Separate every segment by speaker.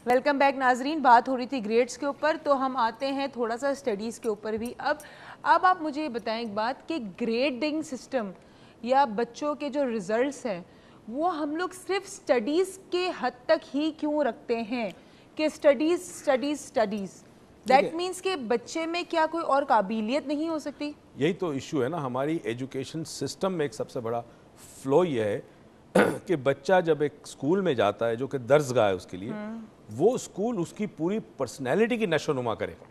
Speaker 1: Welcome back नाजरीन। बात हो रही थी ग्रेड्स के ऊपर, तो हम आते हैं थोड़ा सा स्टडीज़ के ऊपर भी। अब आप मुझे ये बताएं एक बात कि ग्रेडिंग सिस्टम या बच्चों के जो रिजल्ट्स हैं वो हम लोग सिर्फ स्टडीज़ के हद तक ही क्यों रखते हैं कि studies studies studies? That means कि बच्चे में क्या कोई और काबिलियत नहीं हो सकती?
Speaker 2: यही तो इशू है ना हमारी एजुकेशन सिस्टम में। एक सबसे बड़ा फ्लो ये है कि बच्चा जब एक स्कूल में जाता है जो कि दर्जगाह है उसके लिए, वो स्कूल उसकी पूरी पर्सनैलिटी की नशोनुमा करेगा।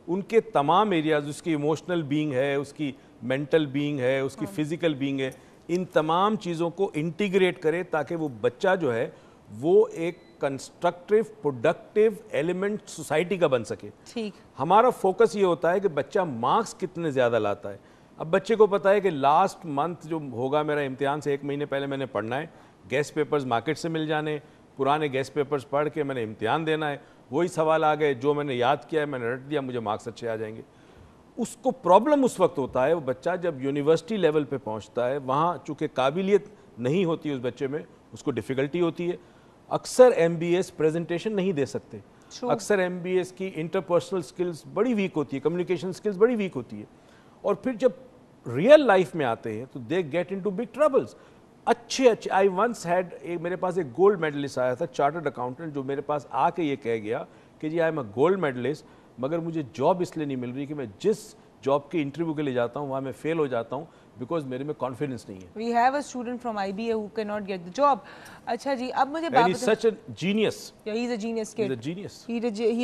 Speaker 2: उनके तमाम एरियाज, उसकी इमोशनल बीइंग है, उसकी मेंटल बीइंग है, उसकी फिजिकल बीइंग है, इन तमाम चीज़ों को इंटीग्रेट करे ताकि वो बच्चा जो है वो एक कंस्ट्रक्टिव प्रोडक्टिव एलिमेंट सोसाइटी का बन सके।
Speaker 1: ठीक,
Speaker 2: हमारा फोकस ये होता है कि बच्चा मार्क्स कितने ज़्यादा लाता है। अब बच्चे को पता है कि लास्ट मंथ जो होगा मेरा इम्तिहान से 1 महीने पहले मैंने पढ़ना है, गेस्ट पेपर्स मार्केट से मिल जाने, पुराने गेस्ट पेपर्स पढ़ के मैंने इम्तिहान देना है, वही सवाल आ गए जो मैंने याद किया है मैंने रट दिया, मुझे मार्क्स अच्छे आ जाएंगे। उसको प्रॉब्लम उस वक्त होता है, वो बच्चा जब यूनिवर्सिटी लेवल पे पहुंचता है, वहाँ चूँकि काबिलियत नहीं होती उस बच्चे में, उसको डिफ़िकल्टी होती है। अक्सर MBAs प्रेजेंटेशन नहीं दे सकते, अक्सर MBAs की इंटरपर्सनल स्किल्स बड़ी वीक होती है, कम्युनिकेशन स्किल्स बड़ी वीक होती है, और फिर जब रियल लाइफ में आते हैं तो they get into big troubles. अच्छे आई वंस हैड, मेरे पास एक गोल्ड मेडलिस्ट आया था, चार्टर्ड अकाउंटेंट, जो मेरे पास आके ये कह गया कि जी I am a gold medalist, मगर मुझे जॉब इसलिए नहीं मिल रही कि मैं जिस जॉब के इंटरव्यू के लिए जाता हूँ वहाँ मैं फेल हो जाता हूँ बिकॉज मेरे में कॉन्फिडेंस नहीं है।
Speaker 1: We have a student from IBA who cannot get the job. अच्छा जी, अब मुझे
Speaker 2: And he's such a genius.
Speaker 1: Yeah, he's a genius kid.
Speaker 2: He's a genius.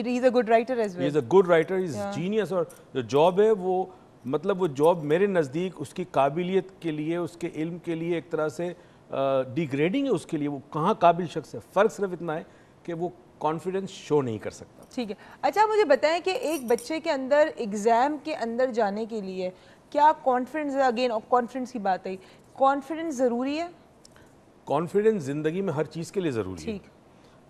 Speaker 1: He's a good writer as well.
Speaker 2: He's a good writer. He's genius. और जो job है वो मतलब वो job मेरे नज़दीक उसकी काबिलियत के लिए, उसके इल्म के लिए एक तरह से डिग्रेडिंग है उसके लिए। वो कहाँ काबिल शख्स है, फ़र्क सिर्फ इतना है कि वो कॉन्फिडेंस शो नहीं कर सकता।
Speaker 1: ठीक है, अच्छा मुझे बताएं कि एक बच्चे के अंदर एग्ज़ाम के अंदर जाने के लिए क्या कॉन्फिडेंस, अगेन कॉन्फिडेंस की बात है, कॉन्फिडेंस ज़रूरी है?
Speaker 2: कॉन्फिडेंस ज़िंदगी में हर चीज़ के लिए ज़रूरी है।
Speaker 1: ठीक,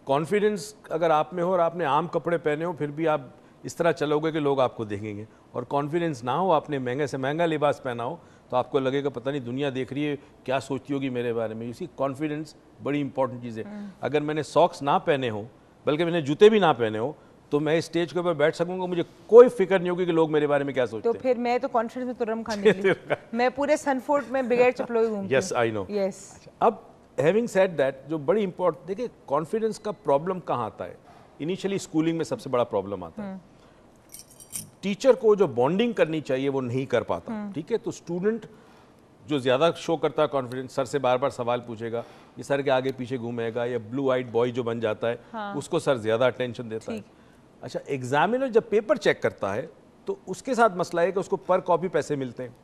Speaker 2: कॉन्फिडेंस अगर आप में हो और आपने आम कपड़े पहने हो फिर भी आप इस तरह चलोगे कि लोग आपको देखेंगे, और कॉन्फिडेंस ना हो, आपने महंगे से महंगा लिबास पहना हो तो आपको लगेगा पता नहीं दुनिया देख रही है, क्या सोचती होगी मेरे बारे में। इसी कॉन्फिडेंस बड़ी इंपॉर्टेंट चीज़ है। अगर मैंने सॉक्स ना पहने हो, बल्कि मैंने जूते भी ना पहने हो, तो मैं स्टेज के ऊपर बैठ सकूंगा, मुझे कोई फिक्र नहीं होगी कि लोग मेरे बारे में क्या सोचते हैं।
Speaker 1: तो फिर मैं तो कॉन्फिडेंस में तुरम खाने के लिए मैं पूरे सनफोर्ड में बगैर चप्पलों घूमती हूं।
Speaker 2: Yes I know.
Speaker 1: यस,
Speaker 2: अब हैविंग सेड दैट, जो बड़ी इंपॉर्टेंट, देखिए कॉन्फिडेंस का प्रॉब्लम कहाँ आता है? इनिशियली स्कूलिंग में सबसे बड़ा प्रॉब्लम आता है। टीचर को जो बॉन्डिंग करनी चाहिए वो नहीं कर पाता। ठीक है, तो स्टूडेंट जो ज़्यादा शो करता है कॉन्फिडेंस, सर से बार बार सवाल पूछेगा, ये सर के आगे पीछे घूमेगा, या ब्लू आइड बॉय जो बन जाता है उसको सर ज़्यादा अटेंशन देता है। अच्छा, एग्जामिनर जब पेपर चेक करता है तो उसके साथ मसला है कि उसको पर कॉपी पैसे मिलते हैं।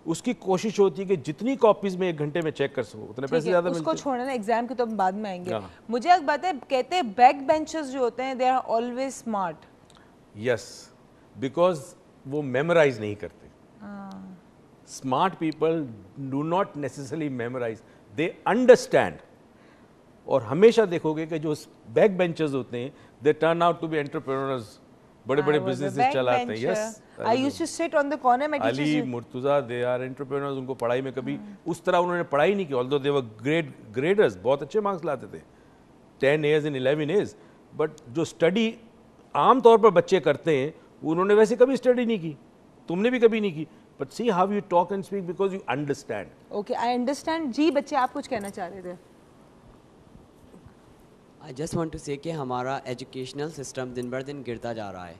Speaker 2: उसकी कोशिश होती है कि जितनी कॉपीज में 1 घंटे में चेक कर सको उतने पैसे ज़्यादा मिलते हैं।
Speaker 1: उसको छोड़ना, एग्जाम के तो हम बाद में आएंगे। मुझे एक बात है, कहते हैं बैक बेंचर्स जो होते हैं they are always smart.
Speaker 2: Yes, because वो मेमोराइज नहीं करते। Smart people do not necessarily memorise, they understand. और हमेशा देखोगे कि जो बैक बेंचर्स होते हैं they turn out to be entrepreneurs, बड़े बड़े बिजनेसेस चलाते हैं। Yes,
Speaker 1: I used to sit on the corner, मैं teacher
Speaker 2: Ali Murtaza, they are entrepreneurs. उनको पढ़ाई में कभी उस तरह उन्होंने पढ़ाई नहीं की, although they were great graders, बहुत अच्छे मार्क्स लाते थे 10 A's इन 11 A's, बट जो स्टडी आम तौर पर बच्चे करते हैं उन्होंने वैसे कभी स्टडी नहीं की, तुमने भी कभी नहीं की, but see how you talk and speak because you understand.
Speaker 1: Okay, I understand. जी बच्चे, आप कुछ कहना चाह रहे थे?
Speaker 3: आई जस्ट वॉन्ट टू से कि हमारा एजुकेशनल सिस्टम दिन बर दिन गिरता जा रहा है।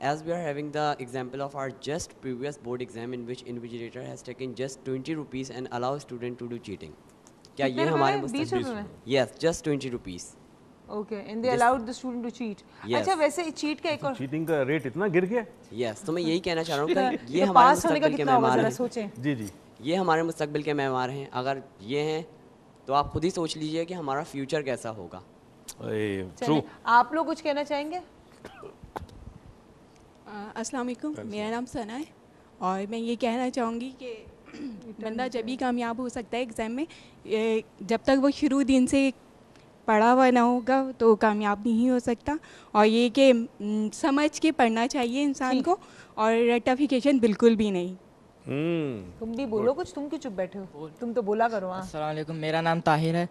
Speaker 3: As we are having the example of our just previous board exam in which invigilator has taken just 20 rupees and allow student to do cheating. क्या ये हमारे मुस्तकबिल? Yes, just 20 rupees.
Speaker 1: Okay, and they allowed the student to cheat. अच्छा, वैसे cheat का एक और
Speaker 2: cheating का रेट इतना गिर गया।
Speaker 3: यस, तो मैं यही कहना चाह रहा हूँ कि ये हमारे मुस्तकबिल के मेहमान हैं।
Speaker 1: सोचें
Speaker 2: जी जी,
Speaker 3: ये हमारे मुस्तकबिल के मेहमान हैं। अगर ये हैं तो आप खुद ही सोच लीजिए कि हमारा फ्यूचर कैसा होगा।
Speaker 2: ट्रू।
Speaker 1: आप लोग कुछ कहना चाहेंगे?
Speaker 4: अस्सलाम वालेकुम, मेरा नाम सना है और मैं ये कहना चाहूँगी कि बंदा जब भी कामयाब हो सकता है एग्ज़ाम में, जब तक वो शुरू दिन से पढ़ा हुआ ना होगा तो कामयाब नहीं हो सकता। और ये कि समझ के पढ़ना चाहिए इंसान को, और रटिफिकेशन बिल्कुल भी नहीं।
Speaker 1: तुम भी बोलो कुछ, तुम क्यों चुप बैठे हो? तुम तो बोला करो।
Speaker 5: अस्सलाम वालेकुम, मेरा नाम ताहिर है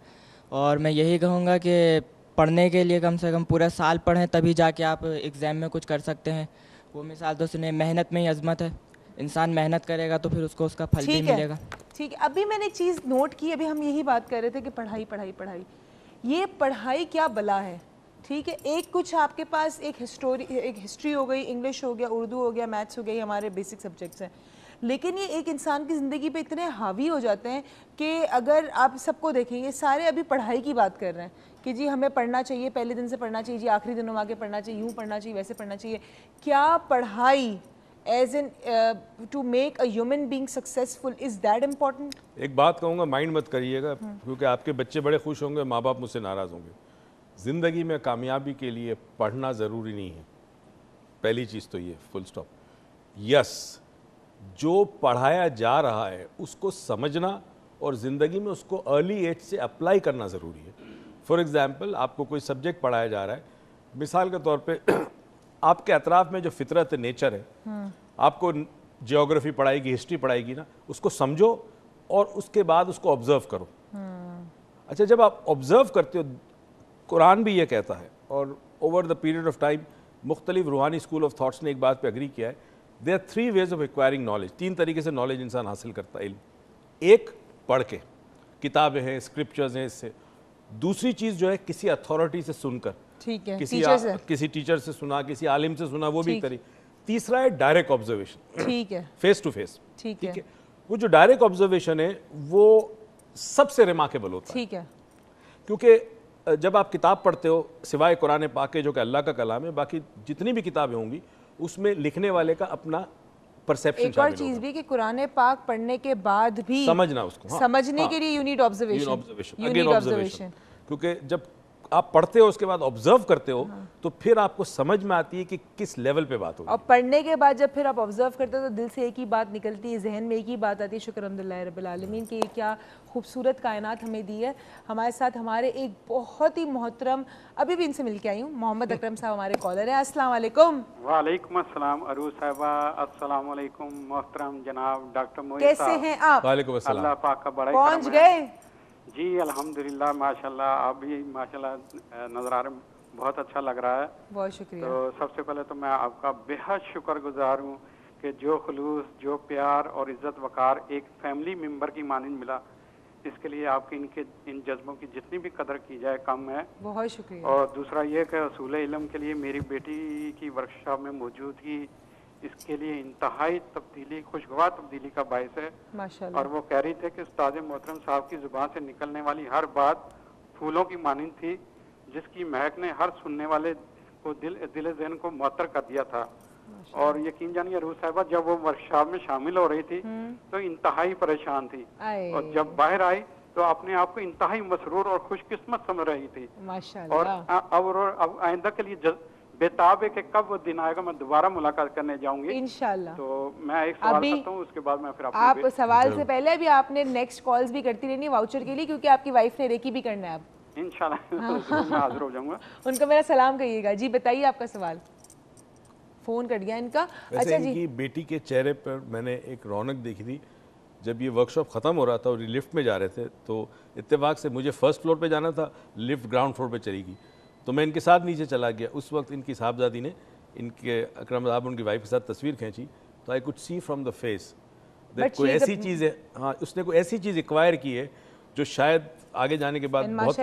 Speaker 5: और मैं यही कहूँगा कि पढ़ने के लिए कम से कम पूरा साल पढ़ें तभी जाके आप एग्ज़ाम में कुछ कर सकते हैं। वो मिसाल तो सुने, मेहनत में ही अजमत है, इंसान मेहनत करेगा तो फिर उसको उसका फल भी मिलेगा।
Speaker 1: ठीक है, अभी मैंने एक चीज़ नोट की, अभी हम यही बात कर रहे थे कि पढ़ाई पढ़ाई पढ़ाई, ये पढ़ाई क्या बला है। ठीक है, एक कुछ आपके पास एक हिस्ट्री हो गई, इंग्लिश हो गया, उर्दू हो गया, मैथ्स हो गई, हमारे बेसिक सब्जेक्ट्स हैं, लेकिन ये एक इंसान की ज़िंदगी पे इतने हावी हो जाते हैं कि अगर आप सबको देखें, ये सारे अभी पढ़ाई की बात कर रहे हैं कि जी हमें पढ़ना चाहिए, पहले दिन से पढ़ना चाहिए, जी आखिरी दिनों में आके पढ़ना चाहिए, यूँ पढ़ना चाहिए, वैसे पढ़ना चाहिए। क्या पढ़ाई as in to make a human being successful, is that important?
Speaker 2: एक बात कहूँगा, माइंड मत करिएगा, क्योंकि आपके बच्चे बड़े खुश होंगे, माँ बाप मुझसे नाराज़ होंगे। ज़िंदगी में कामयाबी के लिए पढ़ना ज़रूरी नहीं है, पहली चीज़ तो ये, फुल स्टॉप। यस, जो पढ़ाया जा रहा है उसको समझना और ज़िंदगी में उसको अर्ली एज से अप्लाई करना ज़रूरी है। फॉर एग्ज़ाम्पल, आपको कोई सब्जेक्ट पढ़ाया जा रहा है, मिसाल के तौर पे आपके अतराफ़ में जो फितरत नेचर है, आपको जियोग्राफी पढ़ाएगी, हिस्ट्री पढ़ाएगी ना, उसको समझो और उसके बाद उसको ऑब्ज़र्व करो। अच्छा, जब आप ऑब्ज़र्व करते हो, कुरान भी ये कहता है, और over the period of time मुख्तलिफ रूहानी स्कूल ऑफ थॉट्स ने एक बात पे एग्री किया है, there are 3 ways of acquiring knowledge. 3 तरीके से नॉलेज इंसान हासिल करता है, इल्म। एक, पढ़ के, किताबें हैं, स्क्रिप्चर्स हैं, इससे। दूसरी चीज़ जो है, किसी अथॉरिटी से सुनकर,
Speaker 1: ठीक है,
Speaker 2: किसी टीचर से सुना, किसी आलिम से सुना, वो भी एक तरीका। तीसरा है डायरेक्ट ऑब्जर्वेशन,
Speaker 1: ठीक है,
Speaker 2: फेस टू फेस।
Speaker 1: ठीक है।
Speaker 2: वो जो डायरेक्ट ऑब्जर्वेशन है वो सबसे रिमार्केबल होता है,
Speaker 1: ठीक है,
Speaker 2: क्योंकि जब आप किताब पढ़ते हो, सिवाय कुरान पाक के जो कि अल्लाह का कलाम है, बाकी जितनी भी किताबें होंगी उसमें लिखने वाले का अपना परसेप्शन।
Speaker 1: एक और चीज भी कि कुरान पाक पढ़ने के बाद भी
Speaker 2: समझना उसको,
Speaker 1: समझने के लिए यू नीड ऑब्जर्वेशन,
Speaker 2: क्योंकि जब आप पढ़ते हो उसके बाद ऑब्जर्व करते हो, तो फिर आपको समझ में आती है कि किस लेवल पे बात होगी।
Speaker 1: और पढ़ने के बाद जब फिर आप ऑब्जर्व करते हो तो दिल से एक ही बात निकलती है, जहन में एक ही बात आती है, शुक्र अल्हम्दुलिल्लाह रब्बिल आलमीन कि क्या खूबसूरत कायनात हमें दी है। हमारे साथ हमारे एक बहुत ही मोहतरम, अभी भी इनसे मिल के आई हूँ, मोहम्मद अकरम साहब हमारे कॉलर हैं। अस्सलाम वालेकुम।
Speaker 6: वालेकुम अस्सलाम अरू साहिबा, अस्सलाम वालेकुम मोहतरम जनाब डॉक्टर मोहित
Speaker 1: कैसे हैं आप?
Speaker 2: वालेकुम अस्सलाम।
Speaker 6: अल्लाह पाक का बड़ा
Speaker 1: पहुँच गए
Speaker 6: जी, अल्हम्दुलिल्लाह, माशाल्लाह। आप भी माशाल्लाह नजर आ रहे, बहुत अच्छा लग रहा है,
Speaker 1: बहुत शुक्रिया।
Speaker 6: तो सबसे पहले तो मैं आपका बेहद शुक्रगुजार हूँ कि जो खुलूस, जो प्यार और इज्जत वकार एक फैमिली मेंबर की मानंद मिला, इसके लिए आपके इन जज्बों की जितनी भी कदर की जाए कम है।
Speaker 1: बहुत शुक्रिया।
Speaker 6: और दूसरा ये कि उसूल इल्म के लिए मेरी बेटी की वर्कशॉप में मौजूदगी इसके लिए इंतहाई तब्दीली, खुशगवार तब्दीली का बायस है
Speaker 1: माशाल्लाह।
Speaker 6: और वो कह रही थे कि उस्ताद मोहतरम साहब की जुबान से निकलने वाली हर बात फूलों की मानंद थी, जिसकी महक ने हर सुनने वाले को दिल ज़हन को मुअत्तर कर दिया था। और यकीन जानिए रूह साहिबा, जब वो वर्कशॉप में शामिल हो रही थी तो इंतहाई परेशान थी, और जब बाहर आई तो अपने आप को इंतहाई मसरूर और खुशकिस्मत समझ रही थी।
Speaker 1: माशाल्लाह।
Speaker 6: और अब आइंदा के लिए बेताब है कि कब वो दिन आएगा, मैं दोबारा मुलाकात करने जाऊंगी इंशाल्लाह। तो मैं एक सवाल करता हूँ, उसके बाद मैं फिर
Speaker 1: आप सवाल से पहले भी आपने नेक्स्ट कॉल्स भी करती रहनी है वाउचर के लिए, क्योंकि आपकी वाइफ ने रेकी भी करना है अब
Speaker 6: इंशाल्लाह। मैं हाजिर हो जाऊंगा।
Speaker 1: उनको मेरा सलाम कहिएगा। जी बताइए आपका सवाल। फोन कट गया इनका।
Speaker 2: अच्छा जी, इनकी बेटी के चेहरे पर मैंने एक रौनक देखी थी जब ये वर्कशॉप ख़त्म हो रहा था और ये लिफ्ट में जा रहे थे, तो इत्तेफाक से मुझे फर्स्ट फ्लोर पे जाना था, लिफ्ट ग्राउंड फ्लोर पे चली गई, तो मैं इनके साथ नीचे चला गया। उस वक्त इनकी साहबजादी ने इनके अकरम साहब उनकी वाइफ के साथ तस्वीर खींची, तो I could see from the face that कोई ऐसी चीज़ है, हाँ, उसने कोई ऐसी चीज़ एक्वायर की है जो शायद आगे जाने के बाद बहुत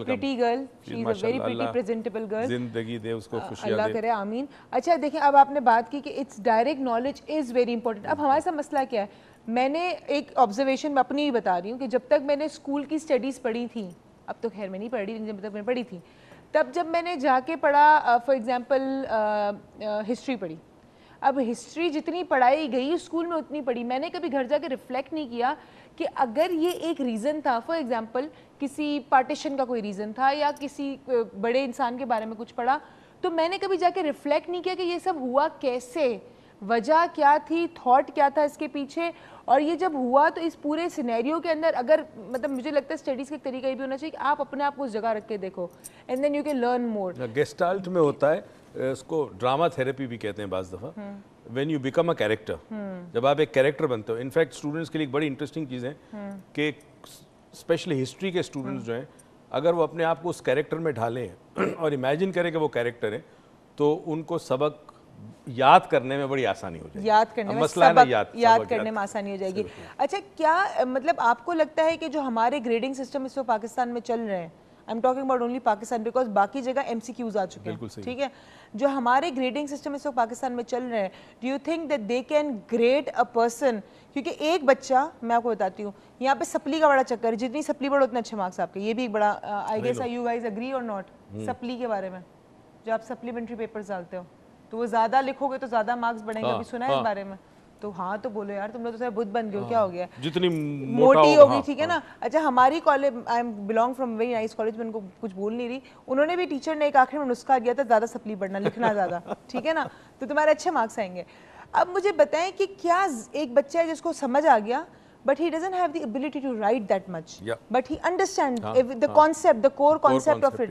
Speaker 1: pretty girl, she is a very pretty presentable girl,
Speaker 2: जिंदगी दे उसको, खुशियां दे,
Speaker 1: अल्लाह करे आमीन। अच्छा देखिए, अब आपने बात की कि it's direct knowledge is very important. अब हमारे साथ मसला क्या है, मैंने एक ऑब्जर्वेशन अपनी ही बता रही हूँ कि जब तक मैंने स्कूल की स्टडीज़ पढ़ी थी, अब तो खैर मैं नहीं पढ़ रही, जब तक मैं पढ़ी थी तब जब मैंने जाके पढ़ा, फॉर एग्जांपल हिस्ट्री पढ़ी, अब हिस्ट्री जितनी पढ़ाई गई स्कूल में उतनी पढ़ी, मैंने कभी घर जाके रिफ्लेक्ट नहीं किया कि अगर ये एक रीज़न था, फॉर एग्जांपल किसी पार्टीशन का कोई रीज़न था या किसी बड़े इंसान के बारे में कुछ पढ़ा, तो मैंने कभी जाके रिफ्लेक्ट नहीं किया कि ये सब हुआ कैसे, वजह क्या थी, थॉट क्या था इसके पीछे। और ये जब हुआ तो इस पूरे सिनेरियो के अंदर अगर, मतलब मुझे लगता है स्टडीज़ का एक तरीका ये भी होना चाहिए कि आप अपने आप को उस जगह रख के देखो, and then you can learn more.
Speaker 2: Gestalt में होता है, इसको ड्रामा थेरेपी भी कहते हैं बाज़ दफ़ा, when you become a character, जब आप एक कैरेक्टर बनते हो। इनफैक्ट स्टूडेंट्स के लिए एक बड़ी इंटरेस्टिंग चीज़ है कि स्पेशली हिस्ट्री के स्टूडेंट्स जो हैं, अगर वो अपने आप को उस कैरेक्टर में ढालें और इमेजिन करें कि वो कैरेक्टर है, तो उनको सबक याद करने में बड़ी आसानी हो जाएगी।
Speaker 1: याद करने में
Speaker 2: मसला है ना,
Speaker 1: याद करने में आसानी हो जाएगी। अच्छा, क्या मतलब आपको लगता है कि जो हमारे ग्रेडिंग सिस्टम इस वक्त पाकिस्तान में चल रहे हैं, I am talking about only Pakistan because बाकी जगह MCQs आ चुके हैं, ठीक है, जो हमारे ग्रेडिंग सिस्टम इस वक्त पाकिस्तान में चल रहे हैं, do you think that they can grade a person? क्योंकि एक बच्चा, मैं आपको बताती हूँ, यहाँ पे सप्ली का बड़ा चक्कर है, जितनी सप्ली बढ़ो उतने अच्छे मार्क्स आपके, ये भी एक बड़ा, I guess you guys agree और नॉट सप्ली के बारे में? जो आप सप्लीमेंट्री पेपर्स डालते हो तो वो ज्यादा लिखोगे तो ज्यादा मार्क्स बढ़ेंगे, अभी सुना है इस बारे में? तो हाँ, तो बोलो यार, तुम लोग तो सारे बुद्ध बन गए हो, क्या हो गया,
Speaker 2: जितनी
Speaker 1: मोटी होगी, ठीक है ना। अच्छा, हमारी college, I am belong from very nice college, मैं उनको कुछ बोल नहीं रही, उन्होंने भी, टीचर ने एक आखिर में नुस्खा दिया था, ज्यादा सप्ली पढ़ना, लिखना ज्यादा, ठीक है ना, तो तुम्हारे अच्छे मार्क्स आएंगे। अब मुझे बताएं कि क्या एक बच्चा है जिसको समझ आ गया but he doesn't have the ability to write that much, but he understands the concept, the core concept of it,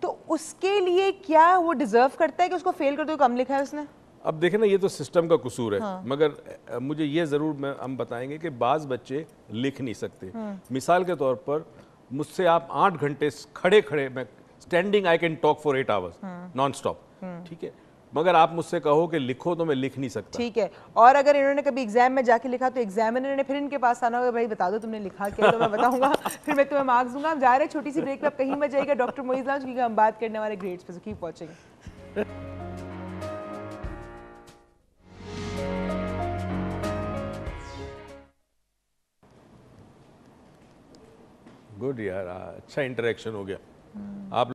Speaker 1: तो उसके लिए क्या वो डिजर्व करता है कि उसको फेल कर दो, कम लिखा है उसने?
Speaker 2: अब देखें ना, ये तो सिस्टम का कसूर है, मगर मुझे ये ज़रूर हम बताएंगे कि बाज़ बच्चे लिख नहीं सकते। मिसाल के तौर पर मुझसे आप 8 घंटे खड़े खड़े, मैं standing I can talk for 8 hours non stop, ठीक है, मगर आप मुझसे कहो कि लिखो तो मैं लिख नहीं सकता।
Speaker 1: ठीक है, और अगर इन्होंने कभी एग्जाम में जाके लिखा तो एग्जामिनर ने फिर इनके पास आना होगा, भाई बता दो तुमने लिखा क्या, तो मैं बताऊंगा, फिर मैं तुम्हें मार्क्स दूंगा। हम जा रहे हैं छोटी सी ब्रेक पे, आप कहीं मत जाइएगा, डॉक्टर मोइज लाउंज, क्योंकि हम बात करने वाले ग्रेड्स पे, सो कीप वाचिंग।
Speaker 2: गुड यार, अच्छा इंटरेक्शन हो गया। आप